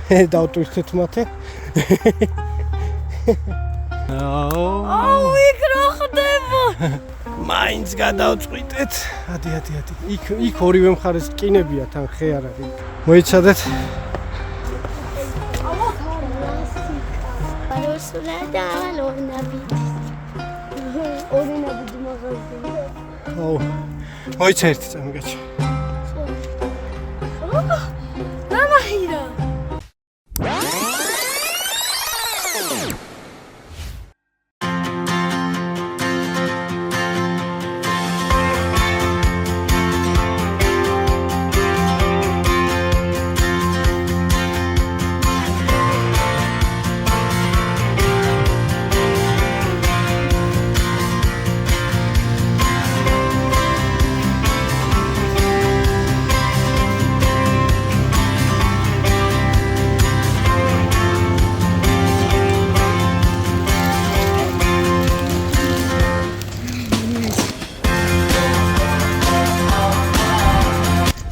დავტვირთეთ მათე. აუ, იქ რა ხდება? მაინც გადავწყვიტეთ. ადი. იქ ორივე მხარეს კინებია, თან ხე არ არის. მოიცადეთ. აუ, მოიცა ერთი წამი გაჩი. ნამაჰირა.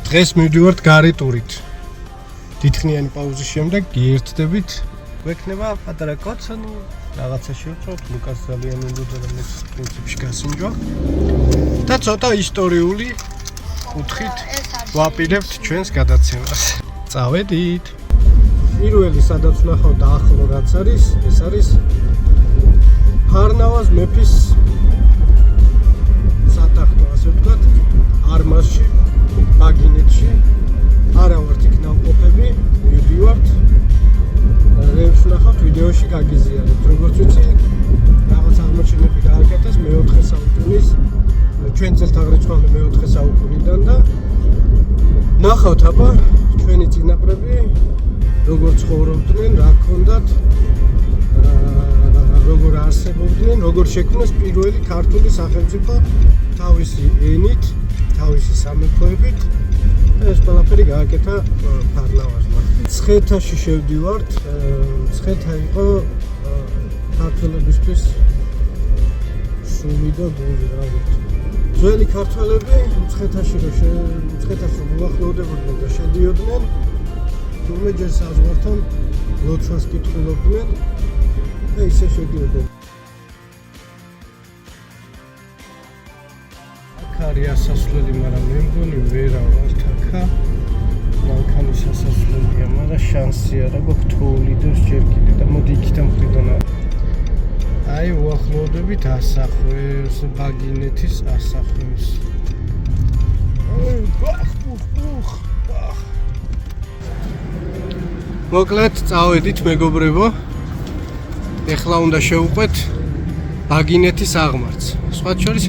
დღეს მივდივართ გარე ტურით. დიდხნიანი პაუზის შემდეგ გიერთდებით. გვექნება პატარა კოცონი, რაღაცაში ვწვავთ, ლუკას ძალიან უნდოდა რომ ეს პრინციპში გასინჯვა. და ცოტა ისტორიული კუთხით ვაპირებთ ჩვენს გადაცემას. წავედით. პირველი სადაც ვნახავთ ახლო რაც არის, ეს არის ფარნავაზ მეფის სატახტო, ასე ვთქვათ, არმაზში. ბაგინეთში არა ვართ იქ ნამყოფები, მივდივართ. რევს ვნახავთ ვიდეოში გაგიზიარებთ. როგორც ვიცი, რაღაც აღმოჩენები გააკეთეს მე-4 საუკუნის, ჩვენ წელთაღრიცხვამდე მე-4 საუკუნიდან და ნახავთ აბა ჩვენი წინაპრები როგორ ცხოვრობდნენ, რა ჰქონდათ, როგორ არსებობდნენ, როგორ შექმნეს პირველი ქართული სახელმწიფო თავისი ენით. თავისი სამეფოებით ეს ყველაფერი გააკეთა ფარნავაზმა. ცხეთაში შევდივართ. ცხეთა იყო ქართველებისთვის სული და გული, რა ვიცი. ძველი ქართველები ცხეთაში რომ მოახლოვდებოდნენ და შედიოდნენ, თურმე ჯერ საზღვართან ლოცვას კითხულობდნენ და ისე შედიოდნენ. არის ასასვლელი, მაგრამ მე მგონი ვერა ვართ აქა. მანქანის ასასვლელია, მაგრამ შანსი არა გვაქვს თოვლიდოს ჯერ კიდე და მოდი იქიდან მხრიდან. აი, უახლოვდებით ასახვევს, ბაგინეთის ასახვევს. მოკლედ, წავედით მეგობრებო. ეხლა უნდა შევუყვეთ ბაგინეთის აღმართს. სხვა შორის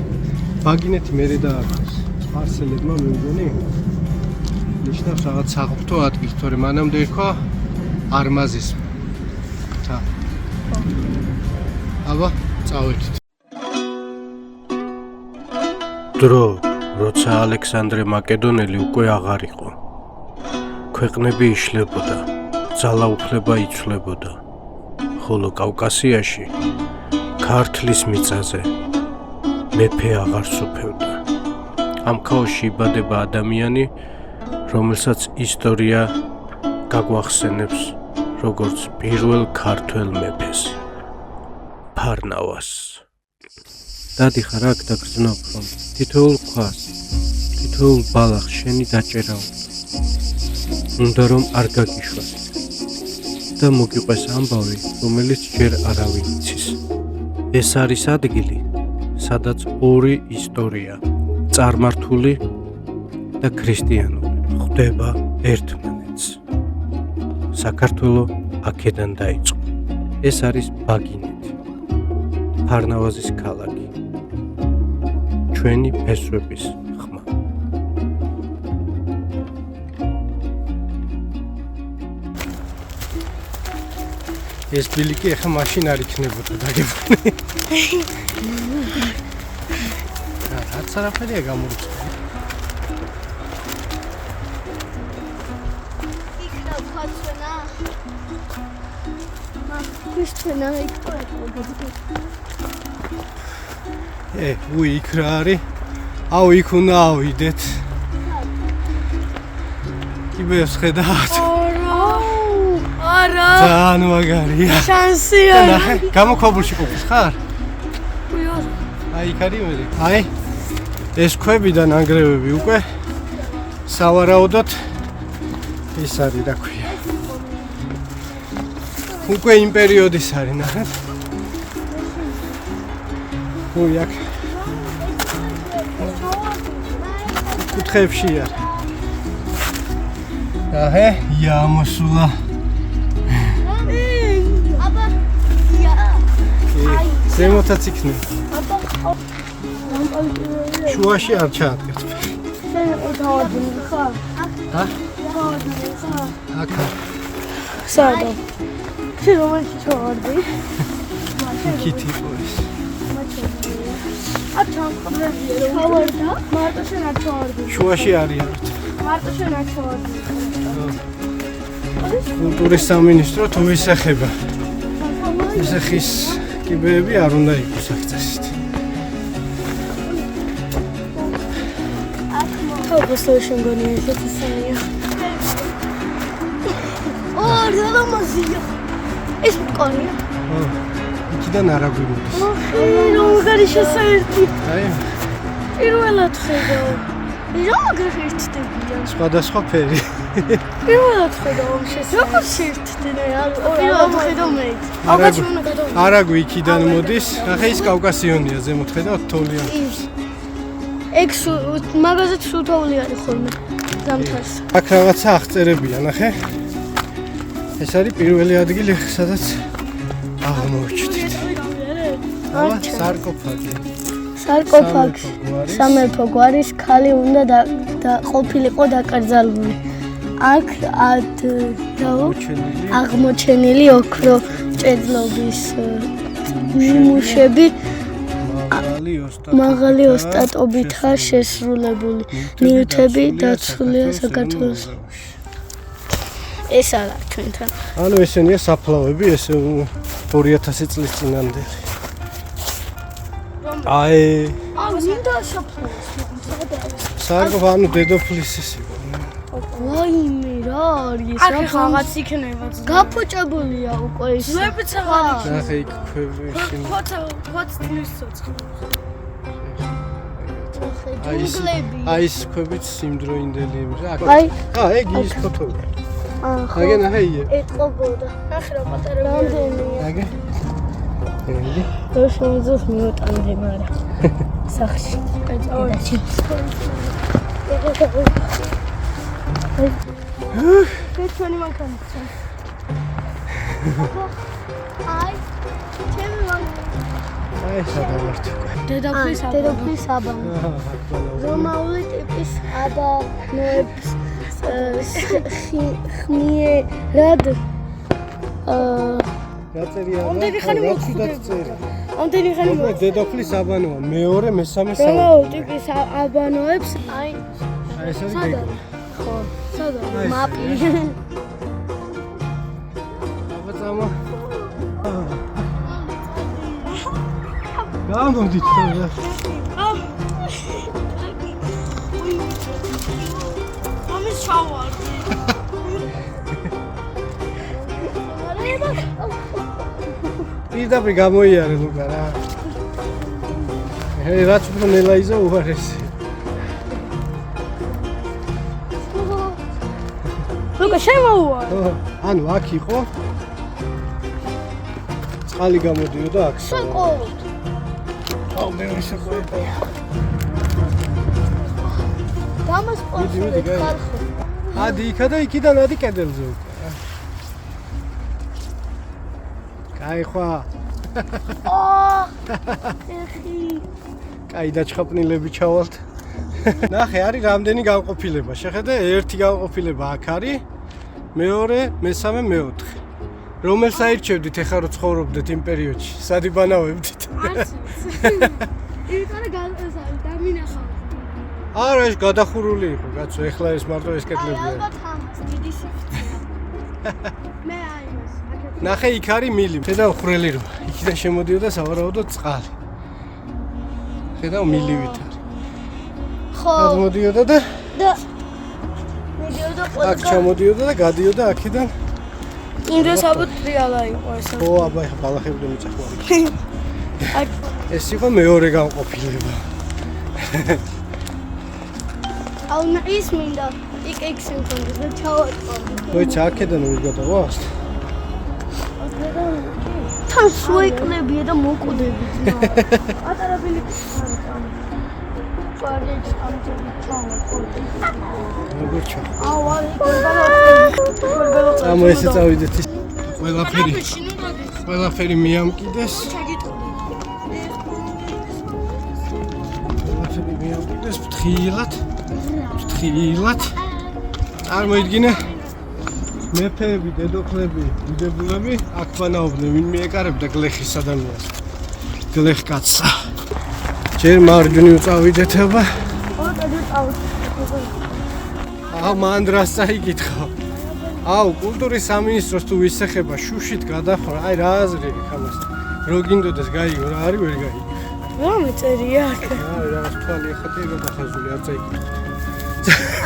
ბაგინეთი მერე დაარქვეს. სპარსელებმა მე მგონი ნიშნავს რაღაც საღვთო ადგილს, თორემ მანამდე ერქვა არმაზის. თა. აბა, წავედით. დრო, როცა ალექსანდრე მაკედონელი უკვე აღარ იყო. ქვეყნები იშლებოდა, ძალაუფლება იცვლებოდა. ხოლო კავკასიაში ქართლის მიწაზე მეფე აღარ სუფევდა. ამ ქაოსში იბადება ადამიანი, რომელსაც ისტორია გაგვახსენებს როგორც პირველ ქართველ მეფეს, ფარნავაზს. დადიხარ აქ და გრძნობ, რომ თითოეულ ქვას, თითოეულ ბალახს შენი დაჭერა უნდა რომ არ გაგიშვას და მოგიყვეს ამბავი, რომელიც ჯერ არავინ იცის. ეს არის ადგილი, სადაც ორი ისტორია, წარმართული და ქრისტიანული, ხვდება ერთმანეთს. საქართველო აქედან დაიწყო. ეს არის ბაგინეთი, ფარნავაზის ქალაქი, ჩვენი ფესვების ხმა. ეს ბილიკი ახლა მაშინ არ იქნებოდა დაგებული. რაც არაფერია გამორჩეული. იქნა ფაცვენა. მაშინ იქ უი იქ რა არის? აუ იქ უნდა ავიდეთ. კიბეს ხედავთ. ძალიან მაგარია. შანსია. ნახე, გამოქვაბულში ყოფილ ხარ? უიო. აი, იქ არის მე. აი, ეს ქვები და ნანგრევები უკვე სავარაუდოდ ის არის, რა ქვია. უკვე იმ პერიოდის არის, ნახეთ. უი, აქ კუთხეებში არის. აჰე, იამოსულა. აბა. ია. აი, ზემოთაც იქნება. აბა. შუაში არ ჩაადგეთ. შენ უთავადნი ხარ? ჰა? უთავადნი ხარ? აქ. საერთოდ. შენ რომელში ჩავარდი? იქით იყო ის. არ ჩავარდი. ჩავარდა? მარტო შენ არ ჩავარდი. შუაში არის ართ. მარტო შენ არ ჩავარდი. კულტურის სამინისტრო თუ ისახება. ესე ხის კიბეები არ უნდა იყოს აქ წესით. თავგასწავლე შემგონი ესეთი სანია. რა მაზია. ეს მყარია. იქიდან არა გვიმოდის. რომ გარი შესაერთი. აი, პირველად ხედავ. რა მაგარი ერთდებიან. სხვადასხვა ფერი. პირველად ხედავ შესაერთი. როგორ შეერთდნენ? პირველად ხედავ მე. აბაჩი უნდა გადავიდე. არაგვი იქიდან მოდის. ახლა ის კავკასიონია ზემოთ ხედავთ თოვლიანი. ეგ მაგაზეც სუთოვლი არის ხოლმე. ზამთარს. აქ რაღაცა აღწერებია, ნახე. ეს არის პირველი ადგილი, სადაც აღმოჩნდით. აბა, სარკოფაგი. სარკოფაგში სამეფო გვარის ქალი უნდა და ყოფილიყო დაკრძალული. აქ აღმოჩენილი ოქრო ჭედლობის ნიმუშები მაღალი ოსტატობითაა შესრულებული. ნივთები დაცულია საქართველოს. ეს არა ჩვენთან. ანუ ესენია საფლავები, ეს 2000 წლის წინანდელი. აი, მინდა საფლავს. სარკოფაგი, ანუ დედოფლის ის იყო. ვაიმე რა არის? რაღაც იქნება. გაფოჭებულია უკვე ის. ზლებიც აღარ იქნება. ნახე იქ ქვები ისინი. ფოც დილის ცოცხლი. აი ეს ქვებიც სიმდროინდელი რა. აი, ეგ ის ფოტოა. ხო. აგენ აჰეია. ეტყობოდა. ნახე რა პატარა რამდენია. აგენ. ენდი. რა შემიძლია მიუტანდი, მაგრამ სახში. კაჭკიდაში. ჩვენი მანქანა. აი, ჩემი მანქანა. აი სადავართ უკვე. დედოფლის აბანო. რომაული ტიპის აბანოებს ხმიერად გაწერია. ამდენი ხანი მოხდება. ამდენი ხანი დედოფლის აბანოა, მეორე, მესამე, რომაული ტიპის აბანოებს აი ეს არის გეგმა. ხო, სადაა მაპი. აბა გამოდით რა. ამის ჩავარდი. პირდაპირ გამოიარე ლუკა რა. რაც უფრო ნელაიზა უარესი. ლუკა შემოუვარ. ანუ აქ იყო. წყალი გამოდიოდა აქ. საკოლოდ. აუ მე ვისაყვები. დამასპორტი ხალხო. ადი იქა და იქიდან ადი კედელზე უკვე. კაი ხვა. ეხი. კაი დაჩხაპნილები ჩავალთ. ნახე, არის რამდენი განყოფილება. შეხედე, ერთი განყოფილება აქ არის. მეორე, მესამე, მეოთხე. რომელ საერთშევდით ეხლა რო ცხოვრობდეთ იმ პერიოდში? სადიბანავებდით. არც. იმიტომ დამინახავ. არა, ეს გადახურული იყო, კაცო, ეხლა ეს მარტო ეს კედლებია. ალბათ ამას დიდი სიფრთხილე. მე აიმას. ნახე, იქ არის მილი. ხედავ ხვრელი რო. იქიდან შემოდიოდა სავარაუდოდ წყალი. ხედავ მილივით არის. ხო. გადმოდიოდა და მიდიოდა აქ ჩამოდიოდა და გადიოდა აქედან ინდოს აბუტრიალა იყო ეს. ო, აბა ეხა ბალახები მიწახვარი. ეს იყო მეორე განყოფილება. აუნა ის მინდა იქ სიმფონია და ჩავატყობ. მოიცა აქედან ვიგადავართ. თან სუეკლებია და მოკვდებით. პატარა ბილიკი პარიჯს ამჯერად ჩავატყობ. როგორ ჩა? აუ აი გორბალო. ამო ესე წავიდეთ ის. ყველაფერი მიამკიდეს. ყველაფერი მიამკიდეს ფრთხილად. წარმოიდგინე მეფეები, დედოფლები, დიდებულები აქ ბანაობდნენ, ვინ მიეკარებდა გლეხის ადამიანს. გლეხკაცსა. ჯერ მარჯვნივ წავიდეთ აბა. აუ მანდრას წაიკითხო. აუ კულტურის სამინისტროს თუ ვისეხება შუშით გადახრა, აი რა აზრი აქვს ამას. რო გინდოდეს გაიგო რა არის ვერ გაიგო. რა მეწერია აქ? აი რა თვალი ახლა ეგ დახაზული არ წაიკითხო.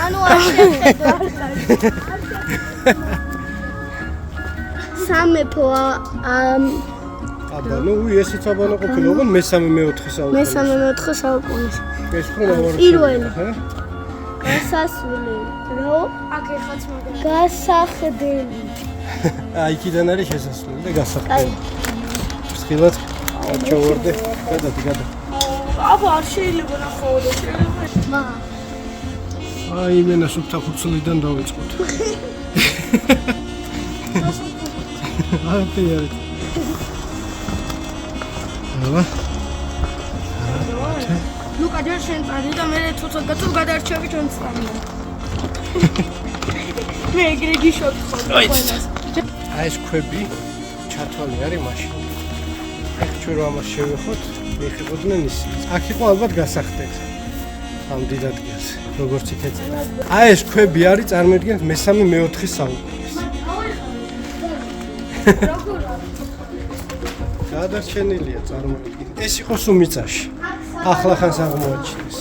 ანუ არ შეხედა. სამეფო აბა ნუ ესეც აბანო ყოფილა, ოღონ მესამე-მეოთხე საუკუნე. მესამე-მეოთხე საუკუნეს. ეს ხომ არ პირველი. გასასვლელი. რო? აქ ეხაც მაგარი. გასახვდელი. აი იქიდან არის შესასვლელი და გასახვდელი. ფრთხილად ჩავარდე. გადა. აბა არ შეიძლება ნახავდეს. მა აი მენა სუფთაფურცლიდან დავიწყოთ. აი არის. აბა. ლუკა ჯერ შენ წადი და მე თუ გადარჩევი ჩვენ წავიდა. მე ეგრე გიშოთ ხოლმე ყველას. აი ეს ქვები ჩათვალი არის მაშინ. ახ ჩვენ რომ ამას შევეხოთ, მიხებოდნენ ის. აქ იყო ალბათ გასახდეთ. ამ დიდ ადგილს, როგორც იქ ეწერა. აი ეს ქვები არის წარმოიდგინეთ მესამე-მეოთხე საუკუნეს. გადარჩენილია წარმოიდგინეთ. ეს იყო სუმიცაში. ახლახანს აღმოაჩინეს.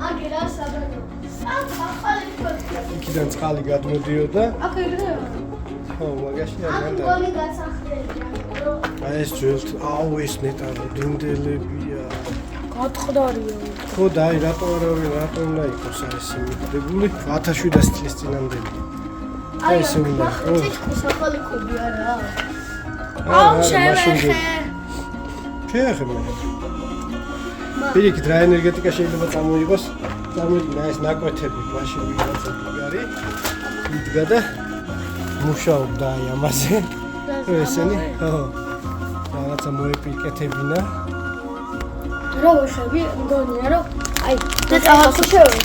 აგერა საბადო. ახალი ქვები. იქიდან წყალი გადმოდიოდა. აქ ეგრეა. ხო, მაგაში არ აქ განდა. გონი გასახდელია. აი ეს ძველ აუ ეს ნეტარი დინდელებია. გატყდარია. ხო და აი რატო უნდა იყოს ეს მიგდებული 1700 წლის წინანდელი. აი ეს უნდა ხო? თითქოს ახალი კვები არა. აუ შევეხე. შეეხება. პირიქით რა ენერგეტიკა შეიძლება წამოიღოს? წარმოიდგინე ეს ნაკვეთები მაშინ ვიღაცა გარი იდგა და მუშაობდა აი ამაზე. ესენი ხო. რაღაცა მოეპიკეთებინა. რა ვეხები? მგონია რომ აი და წავახო შევეხე.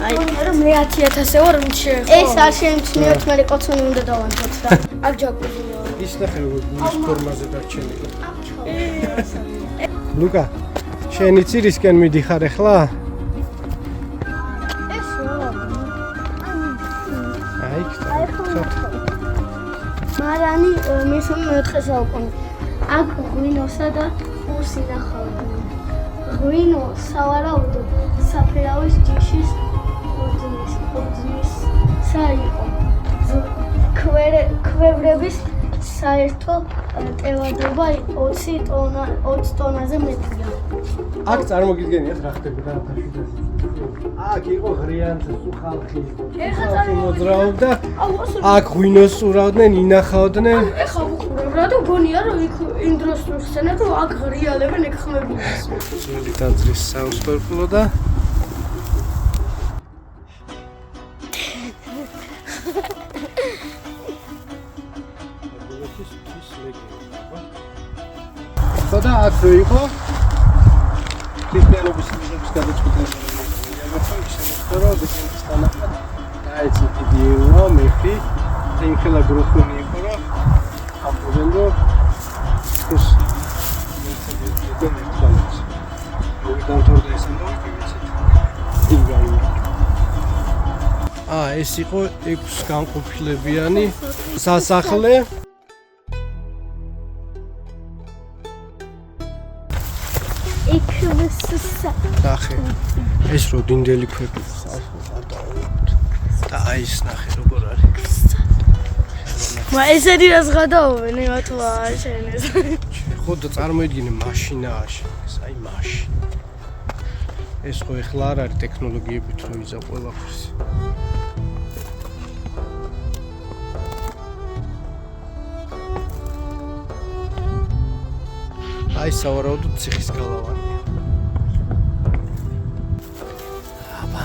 აი რომ მე 10000 ევრო მიშეხო. ეს არ შემჩნიოთ, მე კოცონი უნდა დავანთოთ და აქ ჯაკუზია. ის ნახე როგორ გულის ფორმაზე დარჩენილი. ლუკა, შენ იცი რისკენ მიდიხარ ახლა? ეს რა? აი, მარანი მესამე-მეოთხე საუკუნე. აქ ღვინოსა და ხურსი ნახავდნენ. ღვინო სავარაუდოდ საფერავის ჯიშის ოძის საიყო. ქვევრების საერთო ტევადობა 20 ტონაზე მეტია. აქ წარმოგიდგენიათ რა ხდებოდა 1700-ზე. აქ იყო ღრიანთი ხალხი. ხალხი მოძრაობდა. აქ ღვინოს ურავდნენ, ინახავდნენ. ეხა ვუყურებ რა და გონია რომ იქ იმ დროს ხსენა რომ აქ ღრიალებენ ეგ ხმებულს. ძველი ტაძრის საუსპარკლო და ხოდა აქ რო იყო ქრისტიანობის მიზნების გადაწყვეტილება. ამიტომ ისე რომ დეკემბრის თანახმად დაეცი დიდი ეურო მეფი იმხელა გროხონი იყო რომ ამბობენ რომ ეს ეს იყო 6 განყოფილებიანი სასახლე. ნახე ეს რო დინდელი ქვები ხალხო გადაუვით და აი ეს ნახე როგორ არის ესეთი რას გადაობენ იმათვა შენეს. ხოდა წარმოიდგინე მაშინაა შენეს, აი მაშინ. ეს ხო ეხლა არ არის ტექნოლოგიებით რო იზა ყველაფერს. აი სავარაუდოდ ციხის გალავანია. აბა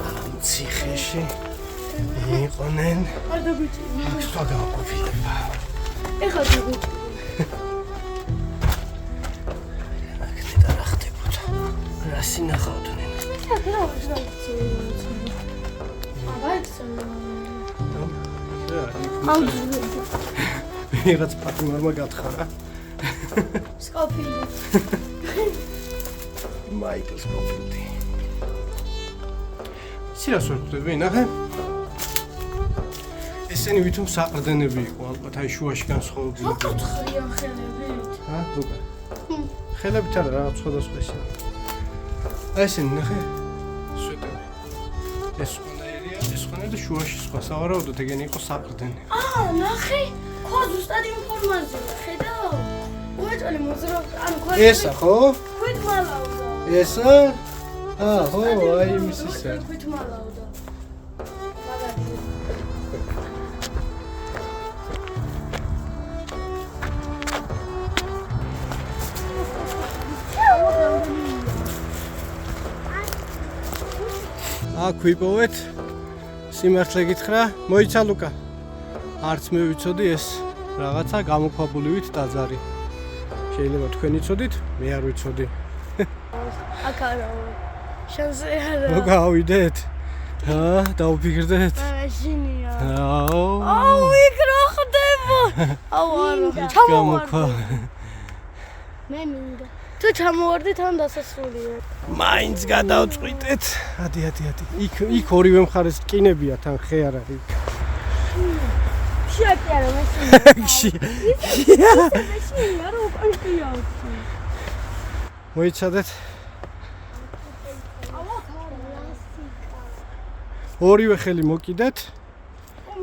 ამ ციხეში იყვნენ არ დაგვიჭირდა. აქ სხვა გავაკופილება. ეხლა დაგვიჭირდა. აქ ნეტა რა ხდებოდა. რა სინახავდნენ. ვიღაც პატიმარმა გათხარა. სკოფილდი. მაიკლ სკოფილდი. სირას ვერ ხვდები, ნახე? ესენი ვითომ საყრდენები იყო, ალბათ აი შუაში განსხვავებული. აკუთხრიან ხელებით. ლუკა. ხელებით არა, რაღაც სხვადასხვა ისაა. აი ესენი ნახე? სვეტები. ეს სხვანაირია, ეს სხვანაირია და შუაში სხვა. სავარაუდოდ ეგენი იყო საყრდენი. ნახე, ხო ზუსტად ინფორმაცია. ხედავ? უეჭველი მოძრაობ, ანუ ხო ესა ხო? ქვით მალავდა. ესა? ხო, აი იმის ისე. ქვით მალავდა. აქ ვიპოვეთ. სიმართლე გითხრა, მოიცა ლუკა. არც მე ვიცოდი ეს რაღაცა გამოქვაბულივით ტაძარი. შეიძლება თქვენ იცოდით, მე არ ვიცოდი. აქ არა. შენზე არა. ლუკა ავიდეთ. დაუფიქრდეთ. მაშინია. აუ, იქ რა ხდება? არა. გამოკვა. მე მინდა. თუ ჩამოვარდით ამ დასასრულია. მაინც გადავწყვიტეთ. ადი. იქ ორივე მხარეს რკინებია, თან ხე არ არის. შეკი არა მაშინია. მაშინია რა უკანკია. მოიცადეთ. ორივე ხელი მოკიდეთ.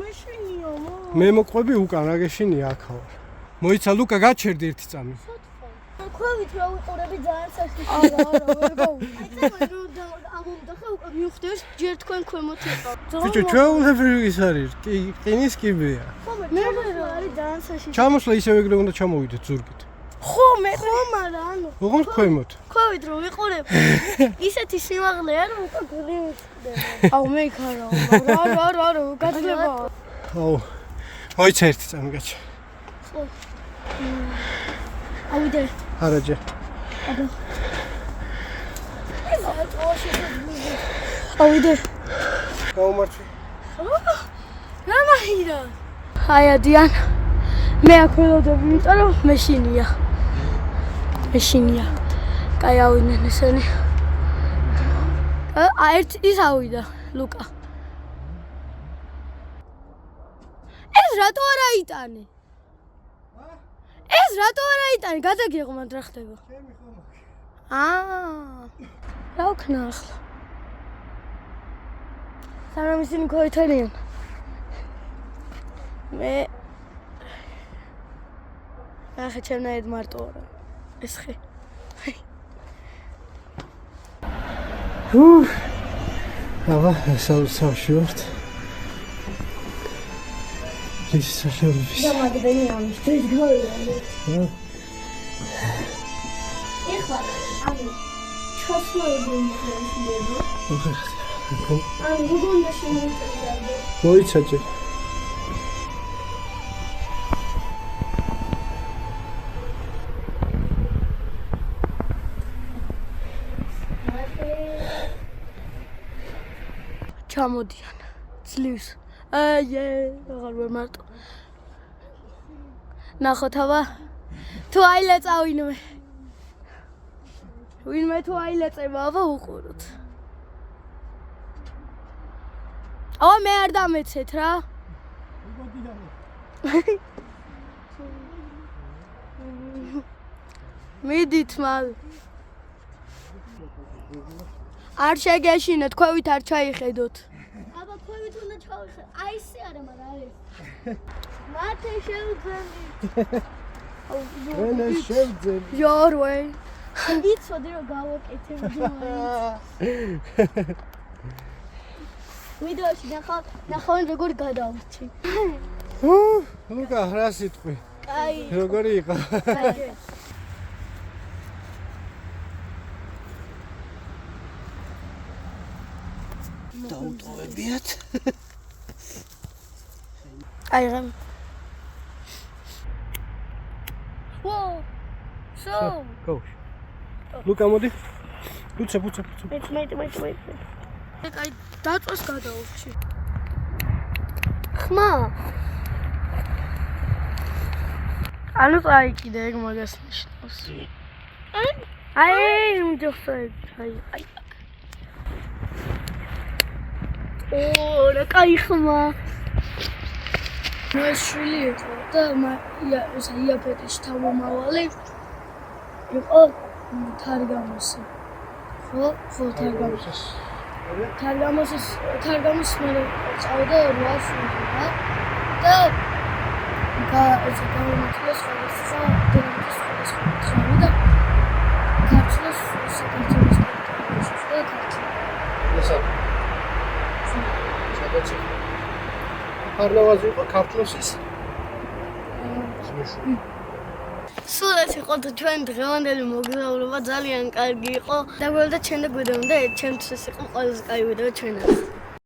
მაშინია. მე მოყვები უკან, რა გეშინია აქაო. მოიცა ლუკა, გაჩერდი ერთი წამი. ქვევით რა უყურები ძალიან სასწაულს. არა, ვერ გავუყურე. აი და ამომდახე უკვე მივხვდეთ ჯერ თქვენ ქვემოთ იყო. ბიჭო, ჩვეულებრივი ის არის, ყინის კიბეა. მე არის ძალიან საშიში. ჩამოსვლა ისევ ეგრე უნდა ჩამოვიდეთ ზურგით. ხო, არა, ანუ. ოღონდ ქვემოთ. ქვევით რომ ვიყურებ. ისეთი სიმაღლეა რომ უკვე გულივიხდება. აუ მე იქ არა. რა, გაძლება. აუ. მოიცა ერთი წამი გაჩა. ხო. ავიდე. არაჯა. ავიდე. გაუმართვი. რა მაირა? აი ადიან. მე აქ ველოდები, იმიტომ რომ მეშინია. კაი ავიდნენ ესენი. ერთ ის ავიდა, ლუკა. ეს რატო არ აიტანე? ეს რატო არ აიტანე? გადაგიღმად რა ხდება? ჩემი ხომ აქ. რა ვქნა ახლა? სანამ ისინი ქოითანიან. მე ახლა ჩემნაირ მარტო არა. ეს ხე. აბა, სავშორთ. ის საშორების. და მაგდენი ამის დღეს გავიდა. ეხლა ანუ ჩოსმოები ინფლუენსერები. ანუ გუგლში შემოიწერდა. მოიცაჭე. ჩამოდიან. ძლივს. აღარ ვერ მარტო. ნახოთ აბა. თუ აილეწა ვინმე თუ აილეწება, აბა უყუროთ. აბა მე არ დამეცეთ რა. მიდით მალ. არ შეგეშინეთ, ქვევით არ ჩაიხედოთ. აბა ქვევით უნდა აი ესე არა, მაგრამ არის. მათე შევძენდი. ვენა შევძენდი. იორვე. იცოდი რომ გავაკეთებდი მაინც. ვიდეოში ნახავენ როგორ გადავვრჩი. ლუკა, რა სიტყვი? კაი. როგორი იყო? დაუტოვებიათ. აი რამ. ვოუ. სო. გოუშ. ლუკა მოდი. უცებ. მე. აი დაწვეს გადავვრჩი. ხმა. ანუ აი კიდე ეგ მაგას ნიშნავს. აი უმჯობსად. აი. რა კაი ხმა. მე შვილი იყო და იაფეტის თავმომავალი იყო თარგამოსი. ხო, თარგამოსის. თარგამოს მე წავდა 800 და გამომართლეს ხოლმე და ქართულს საქართველოს და ქართულს. სადაც არნავაზი იყო ქართლოსის. სულ ეს იყო ჩვენ დღევანდელი მოგზაურობა ძალიან კარგი იყო. დაგვერდა ჩვენ და გვიდევნდა ჩემთვის ეს იყო ყველაზე კაი ვიდეო ჩვენად.